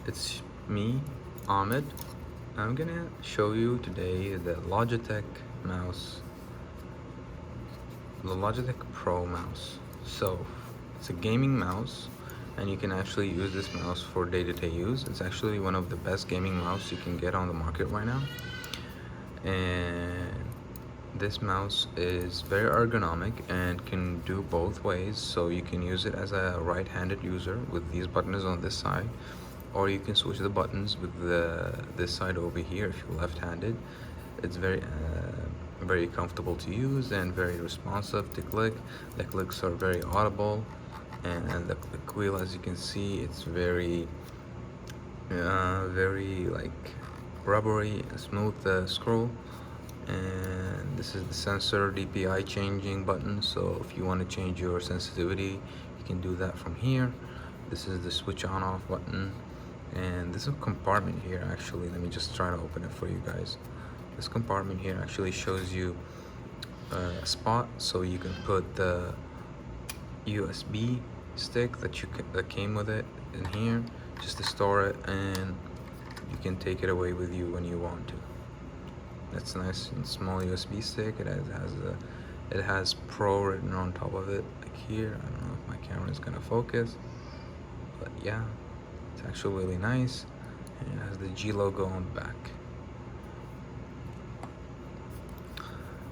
It's me, Ahmed. I'm gonna show you today the Logitech mouse, the Logitech Pro mouse. So it's a gaming mouse, and you can actually use this mouse for day-to-day use. It's actually one of the best gaming mouse you can get on the market right now. And this mouse is very ergonomic and can do both ways. So you can use it as a right-handed user with these buttons on this side, or you can switch the buttons with this side over here if you're left-handed. It's very comfortable to use and very responsive to click. The clicks are very audible, and the click wheel, as you can see, it's very like rubbery, smooth scroll. And this is the sensor DPI changing button, so if you want to change your sensitivity, you can do that from here. This is the switch on off button, and there's a compartment here. Actually, let me just try to open it for you guys. This compartment here actually shows you a spot so you can put the USB stick that came with it in here, just to store it, and you can take it away with you when you want to. That's nice and small USB stick. It has Pro written on top of it, like here. I don't know if my camera is gonna focus, but yeah, it's actually really nice. And it has the G logo on the back.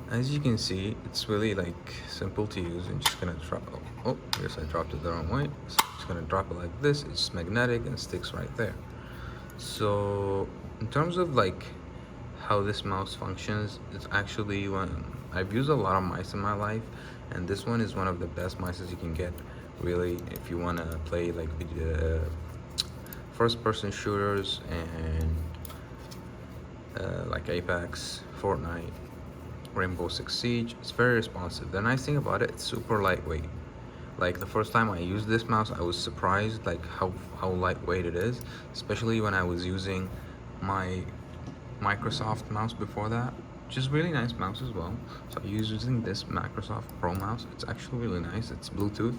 As you can see, it's really like simple to use. I'm just gonna drop. Oh, yes, I dropped it the wrong way. So I'm just gonna drop it like this. It's magnetic and sticks right there. So in terms of like how this mouse functions, it's actually one I've used a lot of mice in my life, and this one is one of the best mice you can get, really, if you want to play like first-person shooters and like Apex, Fortnite, Rainbow Six Siege. It's very responsive. The nice thing about it, it's super lightweight. Like the first time I used this mouse, I was surprised like how lightweight it is, especially when I was using my Microsoft mouse before that, which is really nice mouse as well. So I was using this Microsoft Pro mouse. It's actually really nice. It's Bluetooth,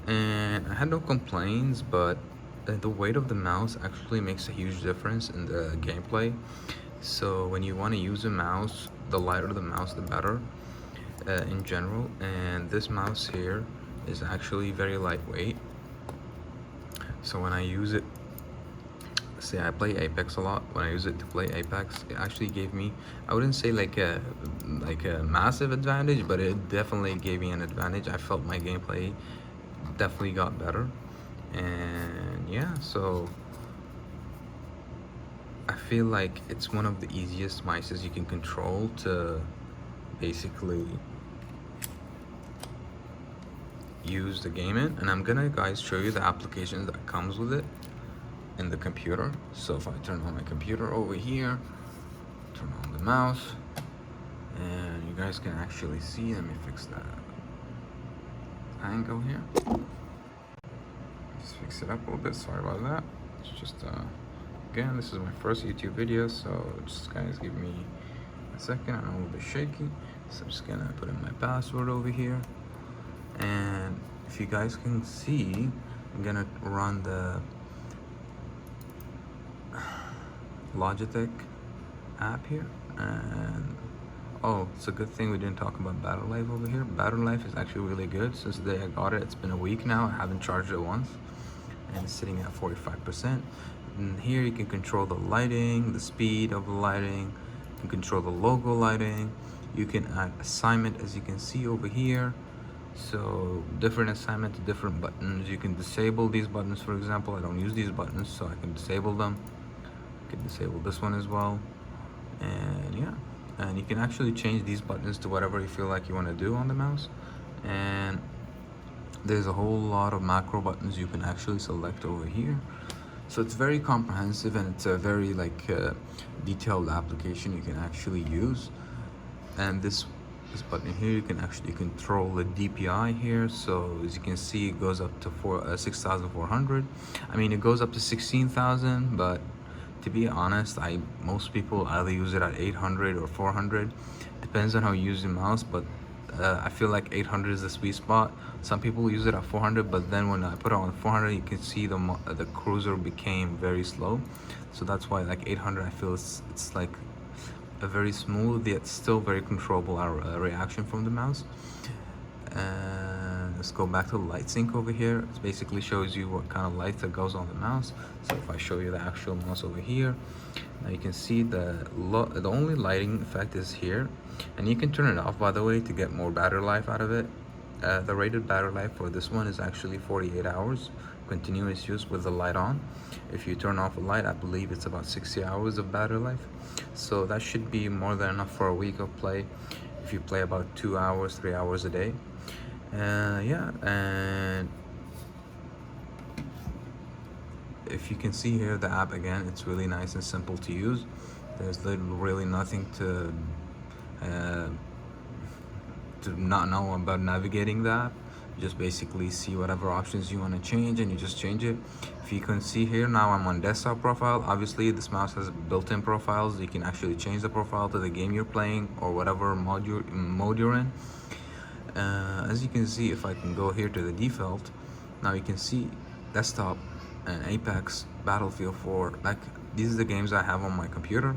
and I had no complaints, but the weight of the mouse actually makes a huge difference in the gameplay. So when you want to use a mouse, the lighter the mouse, the better in general. And this mouse here is actually very lightweight. So when I use it, say I play Apex a lot, when I use it to play Apex, it actually gave me, I wouldn't say like a massive advantage, but it definitely gave me an advantage. I felt my gameplay definitely got better. And yeah, so I feel like it's one of the easiest mices you can control to basically use the game in. And I'm gonna guys show you the applications that comes with it in the computer. So if I turn on my computer over here, turn on the mouse, and you guys can actually see, let me fix that angle here. Just fix it up a little bit, sorry about that. It's just again, this is my first YouTube video, so just guys give me a second. I'm a little bit shaky, so I'm just gonna put in my password over here. And if you guys can see, I'm gonna run the Logitech app here, and oh, it's a good thing we didn't talk about battery life over here. Battery life is actually really good. Since the day I got it, it's been a week now. I haven't charged it once, and it's sitting at 45%. And here you can control the lighting, the speed of the lighting, you can control the logo lighting, you can add assignment, as you can see over here. So different assignment to different buttons. You can disable these buttons, for example. I don't use these buttons, so I can disable them. You can disable this one as well. And yeah, and you can actually change these buttons to whatever you feel like you want to do on the mouse. And there's a whole lot of macro buttons you can actually select over here. So it's very comprehensive, and it's a very like detailed application you can actually use. And this button here, you can actually control the DPI here. So as you can see, it goes up to 6,400. I mean, it goes up to 16,000, but to be honest, most people either use it at 800 or 400. Depends on how you use the mouse, but I feel like 800 is the sweet spot. Some people use it at 400, but then when I put it on 400, you can see the cruiser became very slow. So that's why like 800, I feel it's like a very smooth yet still very controllable reaction from the mouse. And let's go back to the light sync over here. It basically shows you what kind of light that goes on the mouse. So if I show you the actual mouse over here, now you can see the only lighting effect is here, and you can turn it off, by the way, to get more battery life out of it. The rated battery life for this one is actually 48 hours continuous use with the light on. If you turn off the light, I believe it's about 60 hours of battery life, so that should be more than enough for a week of play if you play about 2 hours 3 hours a day. Yeah, and if you can see here, the app again, it's really nice and simple to use. There's really nothing to not know about navigating the app. You just basically see whatever options you want to change and you just change it. If you can see here, now I'm on desktop profile. Obviously this mouse has built-in profiles. You can actually change the profile to the game you're playing or whatever mode you're in. As you can see, if I can go here to the default, now you can see desktop and Apex, Battlefield 4, like these are the games I have on my computer.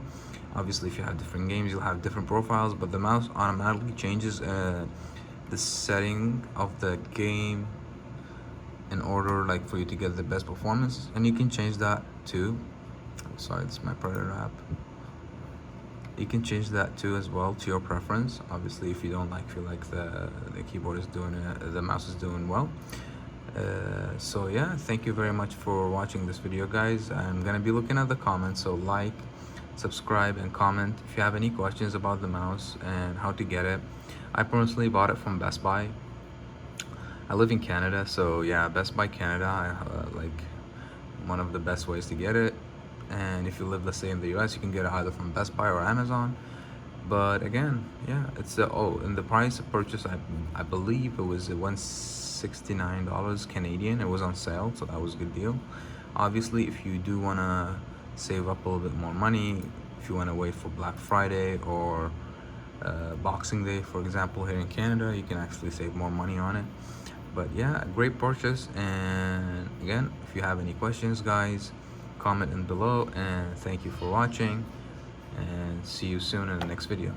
Obviously if you have different games, you'll have different profiles, but the mouse automatically changes the setting of the game in order like for you to get the best performance. And you can change that too. Sorry, this is my Predator app. You can change that too as well to your preference. Obviously if you don't feel like the keyboard is doing it, the mouse is doing well. So yeah, thank you very much for watching this video, guys. I'm gonna be looking at the comments, so like, subscribe, and comment if you have any questions about the mouse and how to get it. I personally bought it from Best Buy. I live in Canada, so yeah, Best Buy Canada, like one of the best ways to get it. And if you live, let's say, in the US, you can get it either from Best Buy or Amazon. But again, yeah, it's and the price of purchase, I believe it was $169 Canadian. It was on sale, so that was a good deal. Obviously, if you do want to save up a little bit more money, if you want to wait for Black Friday or Boxing Day, for example, here in Canada, you can actually save more money on it. But yeah, great purchase. And again, if you have any questions, guys, comment in below, and thank you for watching, and see you soon in the next video.